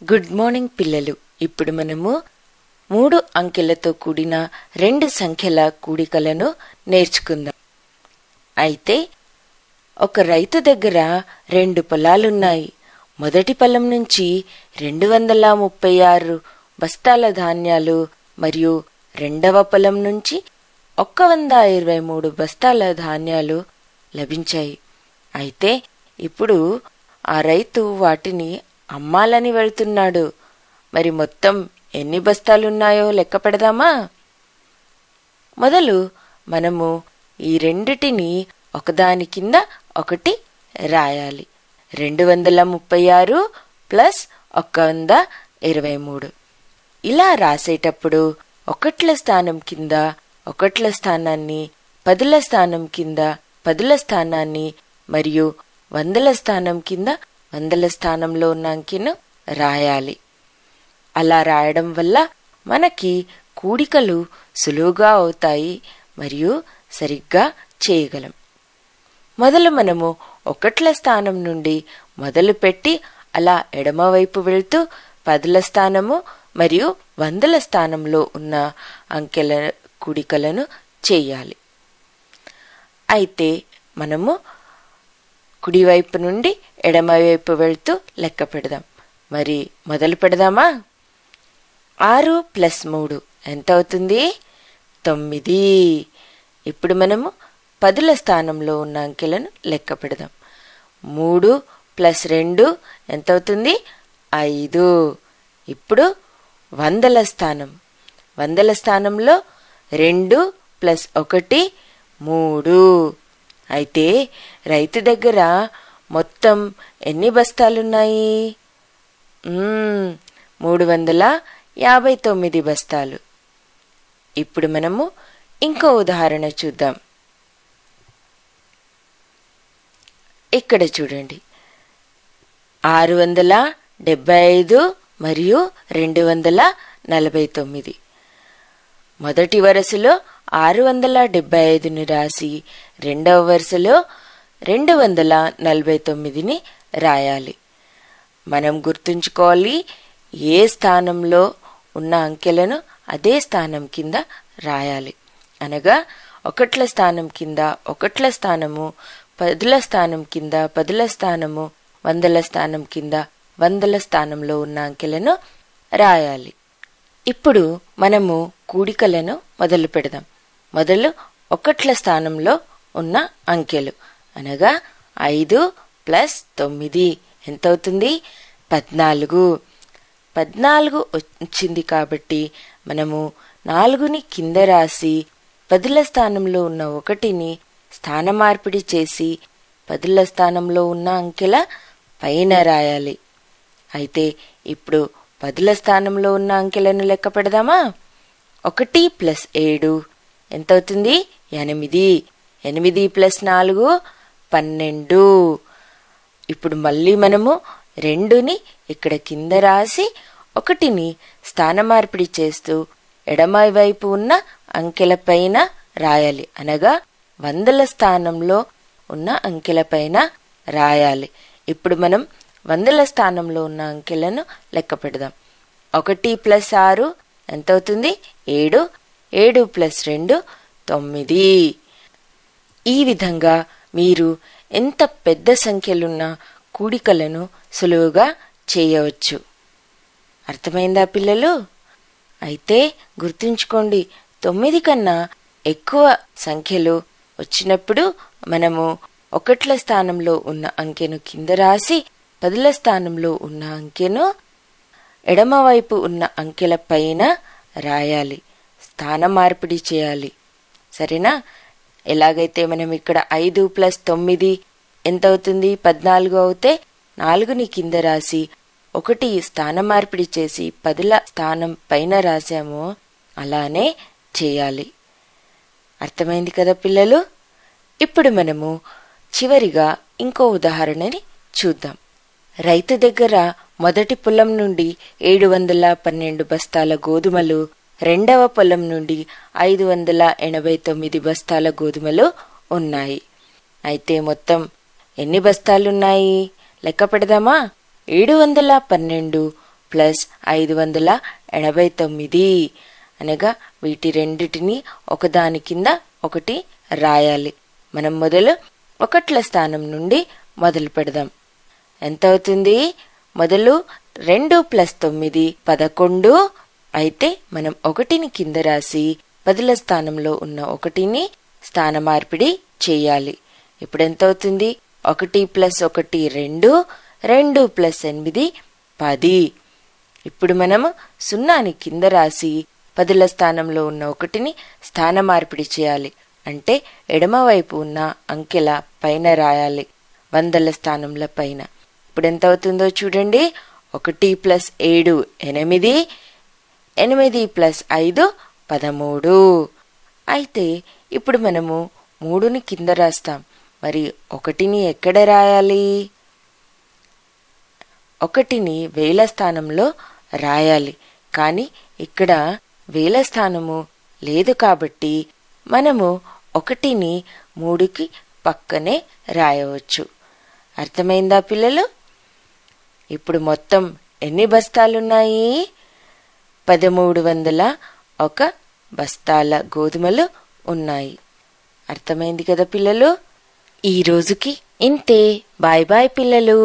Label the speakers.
Speaker 1: Good morning పిల్లలు. ఇప్పుడు మనము 3 అంకెలతో కూడిన 2 సంఖ్యల కూడికలను నేర్చుకుందాం. అయితే ఒక రైతు దగ్గర 2 పొలాలున్నాయి. మొదటి పొలం నుంచి 236 బస్తాల ధాన్యాలు మరియు రెండవ పొలం నుంచి 123 బస్తాల ధాన్యాలు లభించాయి. అయితే ఇప్పుడు ఆ రైతు వాటిని అమ్మాలని వెళ్తున్నాడు. మరి మొత్తం ఎన్ని బస్తాలున్నాయో లెక్క పెడదామా? మొదలు మనము ఈ రెండిటిని ఒకదాని కింద ఒకటి రాయాలి. 236 ప్లస్ 123. ఇలా రాసేటప్పుడు ఒకట్ల స్థానం కింద ఒకట్ల స్థానాన్ని, పదుల స్థానం కింద పదుల స్థానాన్ని మరియు వందల స్థానం కింద వందల స్థానంలో ఉన్న అంకెను రాయాలి. అలా రాయడం వల్ల మనకి కూడికలు సులువుగా అవుతాయి మరియు సరిగ్గా చేయగలం. మొదలు మనము ఒకట్ల స్థానం నుండి మొదలుపెట్టి అలా ఎడమవైపు వెళ్తూ పదుల స్థానము మరియు వందల స్థానంలో ఉన్న అంకెల కూడికలను చేయాలి. అయితే మనము కుడివైపు నుండి ఎడమవైపు వెళ్తూ లెక్క పెడదాం. మరి మొదలు పెడదామా? 6 ప్లస్ 3 ఎంత అవుతుంది? 9. ఇప్పుడు మనము పదుల స్థానంలో ఉన్న అంకెలను లెక్క పెడదాం. 3 ప్లస్ 2 ఎంత అవుతుంది? 5. ఇప్పుడు వందల స్థానం. వందల స్థానంలో 2 ప్లస్ 1 3. అయితే రైతు దగ్గర మొత్తం ఎన్ని బస్తాలున్నాయి? 359 బస్తాలు. ఇప్పుడు మనము ఇంకో ఉదాహరణ చూద్దాం. ఇక్కడ చూడండి, 675 మరియు 249. మొదటి వరుసలో 675ని రాసి రెండవ వరుసలో 249ని రాయాలి. మనం గుర్తుంచుకోవాలి, ఏ స్థానంలో ఉన్న అంకెలను అదే స్థానం కింద రాయాలి. అనగా ఒకట్ల స్థానం కింద ఒకట్ల స్థానము, పదుల స్థానం కింద పదుల స్థానము, వందల స్థానం కింద వందల స్థానంలో ఉన్న అంకెలను రాయాలి. ఇప్పుడు మనము కూడికలను మొదలు పెడదాం. మొదలు ఒకట్ల స్థానంలో ఉన్న అంకెలు అనగా 5 ప్లస్ 9 ఎంత అవుతుంది? 14. 14 వచ్చింది కాబట్టి మనము 4ని కింద రాసి పదుల స్థానంలో ఉన్న 1ని స్థాన మార్పిడి చేసి పదుల స్థానంలో ఉన్న అంకెల పైన రాయాలి. అయితే ఇప్పుడు పదుల స్థానంలో ఉన్న అంకెలను లెక్క పెడదామా? 1 ప్లస్ 7 ఎంత అవుతుంది? 8. 8 ప్లస్ 4 12. ఇప్పుడు మళ్ళీ మనము 2ని ఇక్కడ కింద రాసి 1ని స్థాన మార్పిడి చేస్తూ ఎడమ వైపు ఉన్న అంకెల పైన రాయాలి. అనగా వందల స్థానంలో ఉన్న అంకెల పైన రాయాలి. ఇప్పుడు మనం వందల స్థానంలో ఉన్న అంకెలను లెక్క పెడదాం. 1 ప్లస్ 6 ఎంత అవుతుంది? 7. 7 ప్లస్ 2 9. ఈ విధంగా మీరు ఎంత పెద్ద సంఖ్యలున్న కూడికలను సులువుగా చేయవచ్చు. అర్థమైందా పిల్లలు? అయితే గుర్తుంచుకోండి, 9 కన్నా ఎక్కువ సంఖ్యలు వచ్చినప్పుడు మనము ఒకట్ల స్థానంలో ఉన్న అంకెను కింద రాసి పదుల స్థానంలో ఉన్న అంకెను ఎడమవైపు ఉన్న అంకెల పైన రాయాలి. స్థాన మార్పిడి చేయాలి. సరేనా? ఎలాగైతే మనం ఇక్కడ 5 ప్లస్ 9 ఎంత అవుతుంది? 14 అవుతే 4ని కింద రాసి 1 స్థాన మార్పిడి చేసి పదుల స్థానం పైన రాసామో అలానే చేయాలి. అర్థమైంది కదా పిల్లలు? ఇప్పుడు మనము చివరిగా ఇంకో ఉదాహరణని చూద్దాం. రైతు దగ్గర మొదటి పొలం నుండి 712 బస్తాల గోధుమలు, రెండవ పొలం నుండి 589 బస్తాల గోధుమలు ఉన్నాయి. అయితే మొత్తం ఎన్ని బస్తాలున్నాయి లెక్క పెడదామా? 712 ప్లస్ 589 అనగా వీటి రెండిటిని ఒకదాని కింద ఒకటి రాయాలి. మనం మొదలు ఒకట్ల స్థానం నుండి మొదలు పెడదాం. ఎంత అవుతుంది? మొదలు 2 + 9 11. అయితే మనం 1ని కింద రాసి పదుల స్థానంలో ఉన్న 1ని స్థాన మార్పిడి చేయాలి. ఇప్పుడు ఎంత అవుతుంది? 1 + 1 2, 2 + 8 10. ఇప్పుడు మనము 0ని కింద రాసి పదుల స్థానంలో ఉన్న 1ని స్థాన మార్పిడి చేయాలి. అంటే ఎడమవైపు ఉన్న అంకెల పైన రాయాలి, వందల స్థానంల పైన. ఇప్పుడు ఎంత అవుతుందో చూడండి. 1 + 7 8, 8 + 5 13. అయితే ఇప్పుడు మనము 3ని కింద రాస్తాం. మరి 1ని ఎక్కడ రాయాలి? 1ని వేల స్థానంలో రాయాలి. కానీ ఇక్కడ వేల స్థానము లేదు కాబట్టి మనము 1ని 3కి పక్కనే రాయవచ్చు. అర్థమైందా పిల్లలు? ఇప్పుడు ఎన్ని బస్తాలున్నాయి? 1301 బస్తాల గోధుమలు ఉన్నాయి. అర్థమైంది కదా పిల్లలు? ఈ రోజుకి ఇంతే. బాయ్ బాయ్ పిల్లలు.